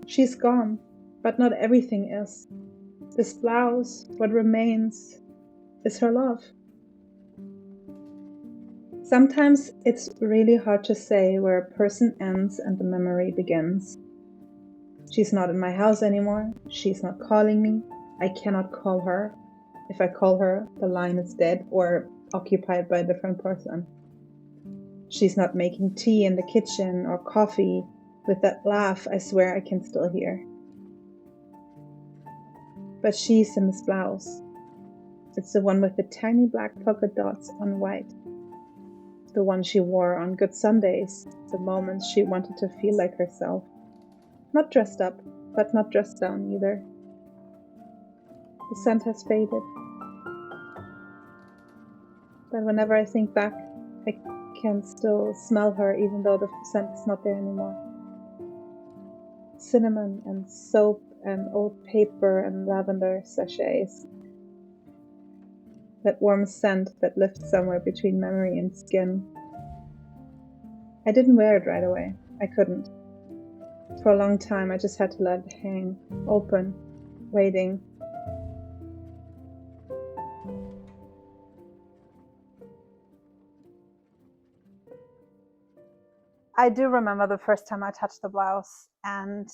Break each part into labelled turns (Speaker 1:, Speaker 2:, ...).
Speaker 1: She's gone, but not everything is. This blouse, what remains, is her love. Sometimes it's really hard to say where a person ends and the memory begins. She's not in my house anymore. She's not calling me. I cannot call her. If I call her, the line is dead or occupied by a different person. She's not making tea in the kitchen or coffee. With that laugh, I swear I can still hear. But she's in this blouse. It's the one with the tiny black polka dots on white. The one she wore on good Sundays, the moments she wanted to feel like herself. Not dressed up, but not dressed down either. The scent has faded. But whenever I think back, I can still smell her even though the scent is not there anymore. Cinnamon and soap and old paper and lavender sachets. That warm scent that lives somewhere between memory and skin. I didn't wear it right away. I couldn't. For a long time, I just had to let it hang, open, waiting. I do remember the first time I touched the blouse, and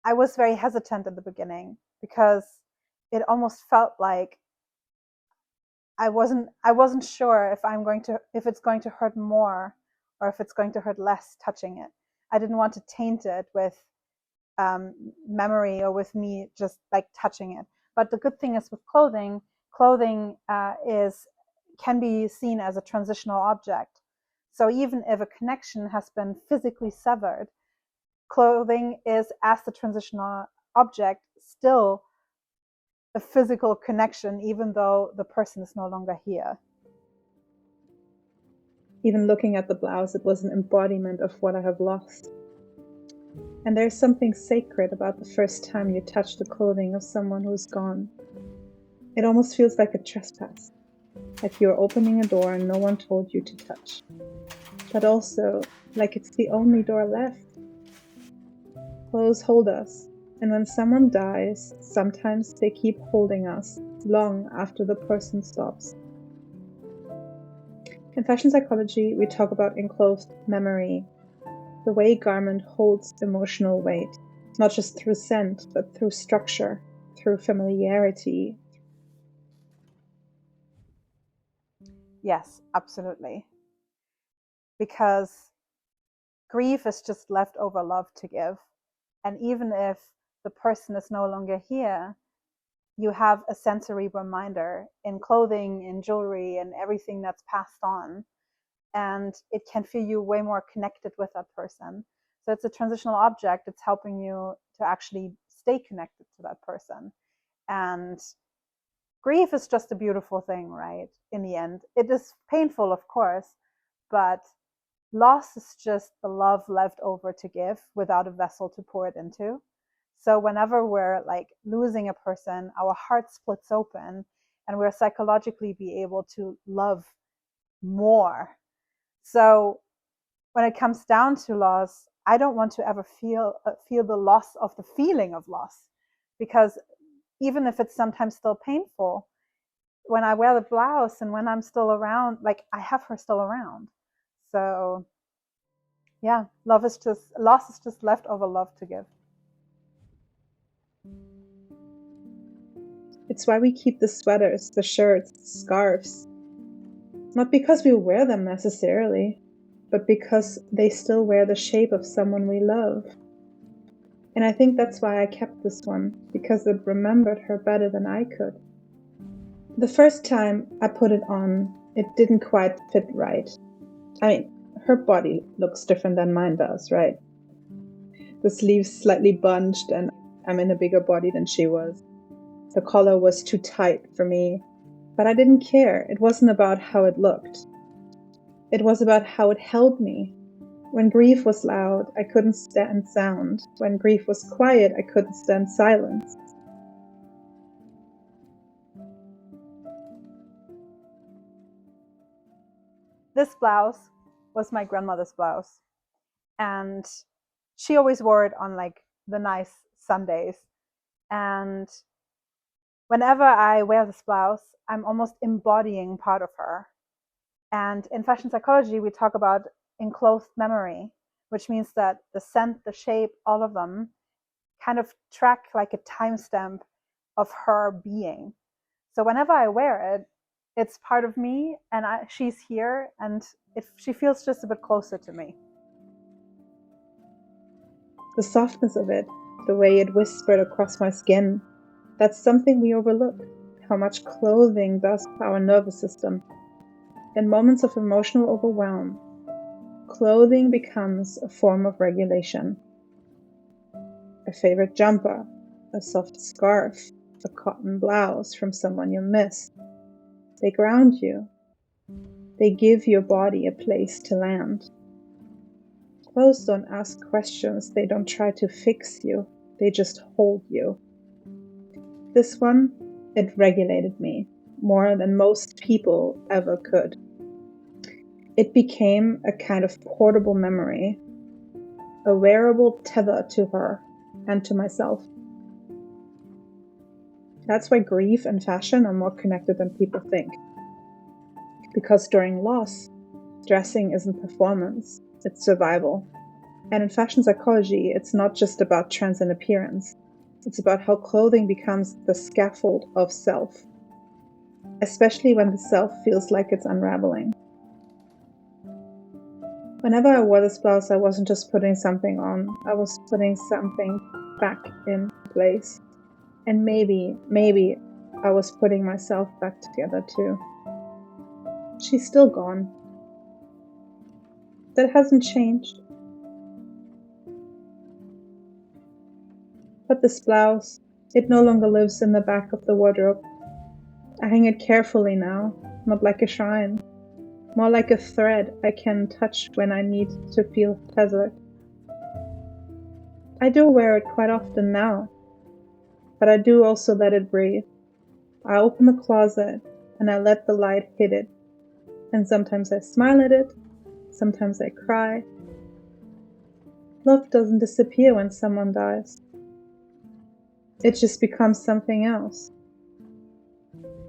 Speaker 1: I was very hesitant at the beginning because it almost felt like I wasn't sure if it's going to hurt more or if it's going to hurt less touching it. I didn't want to taint it with memory or with me just like touching it. But the good thing is with clothing can be seen as a transitional object. So even if a connection has been physically severed, clothing is, as the transitional object, still a physical connection, even though the person is no longer here. Even looking at the blouse, it was an embodiment of what I have lost. And there's something sacred about the first time you touch the clothing of someone who's gone. It almost feels like a trespass, like you're opening a door and no one told you to touch. But also, like it's the only door left. Clothes hold us, and when someone dies, sometimes they keep holding us long after the person stops. In fashion psychology, we talk about enclosed memory, the way a garment holds emotional weight, not just through scent, but through structure, through familiarity. Yes, absolutely. Because grief is just leftover love to give. And even if the person is no longer here, you have a sensory reminder in clothing, in jewelry, and everything that's passed on. And it can feel you way more connected with that person. So it's a transitional object. It's helping you to actually stay connected to that person. And grief is just a beautiful thing, right? In the end, it is painful, of course, but loss is just the love left over to give without a vessel to pour it into. So whenever we're like losing a person, our heart splits open and we're psychologically be able to love more. So when it comes down to loss, I don't want to ever feel the loss of the feeling of loss, because even if it's sometimes still painful, when I wear the blouse and when I'm still around, like I have her still around. So yeah, loss is just leftover love to give. It's why we keep the sweaters, the shirts, the scarves. Not because we wear them necessarily, but because they still wear the shape of someone we love. And I think that's why I kept this one, because it remembered her better than I could. The first time I put it on, it didn't quite fit right. I mean, her body looks different than mine does, right? The sleeves slightly bunched and I'm in a bigger body than she was. The collar was too tight for me, but I didn't care. It wasn't about how it looked. It was about how it held me. When grief was loud, I couldn't stand sound. When grief was quiet, I couldn't stand silence. This blouse was my grandmother's blouse. And she always wore it on like the nice Sundays. And whenever I wear this blouse, I'm almost embodying part of her. And in fashion psychology, we talk about enclosed memory, which means that the scent, the shape, all of them kind of track like a timestamp of her being. So whenever I wear it, it's part of me, and she's here, and she feels just a bit closer to me.
Speaker 2: The softness of it, the way it whispered across my skin, that's something we overlook, how much clothing does to our nervous system. In moments of emotional overwhelm, clothing becomes a form of regulation. A favorite jumper, a soft scarf, a cotton blouse from someone you miss. They ground you. They give your body a place to land. Clothes don't ask questions, they don't try to fix you, they just hold you. This one, it regulated me more than most people ever could. It became a kind of portable memory, a wearable tether to her and to myself. That's why grief and fashion are more connected than people think. Because during loss, dressing isn't performance, it's survival. And in fashion psychology, it's not just about trends and appearance. It's about how clothing becomes the scaffold of self, especially when the self feels like it's unraveling. Whenever I wore this blouse, I wasn't just putting something on, I was putting something back in place. And maybe I was putting myself back together too. She's still gone. That hasn't changed. But this blouse, it no longer lives in the back of the wardrobe. I hang it carefully now, not like a shrine, more like a thread I can touch when I need to feel tethered. I do wear it quite often now, but I do also let it breathe. I open the closet and I let the light hit it. And sometimes I smile at it, sometimes I cry. Love doesn't disappear when someone dies. It just becomes something else.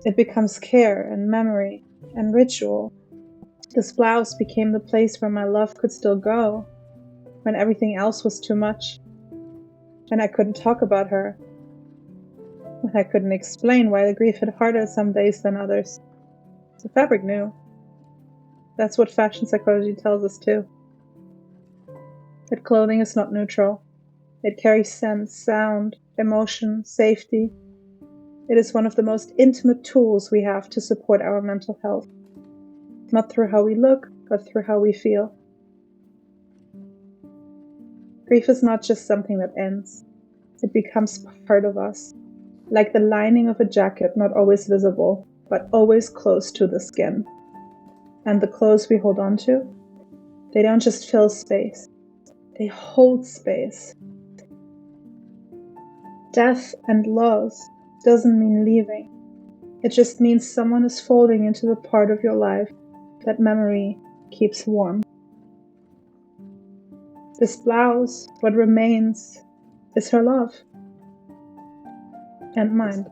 Speaker 2: It becomes care and memory and ritual. This blouse became the place where my love could still go, when everything else was too much, when I couldn't talk about her, when I couldn't explain why the grief hit harder some days than others. The fabric knew. That's what fashion psychology tells us too. That clothing is not neutral. It carries scent, sound, emotion, safety. It is one of the most intimate tools we have to support our mental health. Not through how we look, but through how we feel. Grief is not just something that ends. It becomes part of us, like the lining of a jacket, not always visible, but always close to the skin. And the clothes we hold on to, they don't just fill space, they hold space. Death and loss doesn't mean leaving. It just means someone is folding into the part of your life that memory keeps warm. This blouse, what remains, is her love and mine.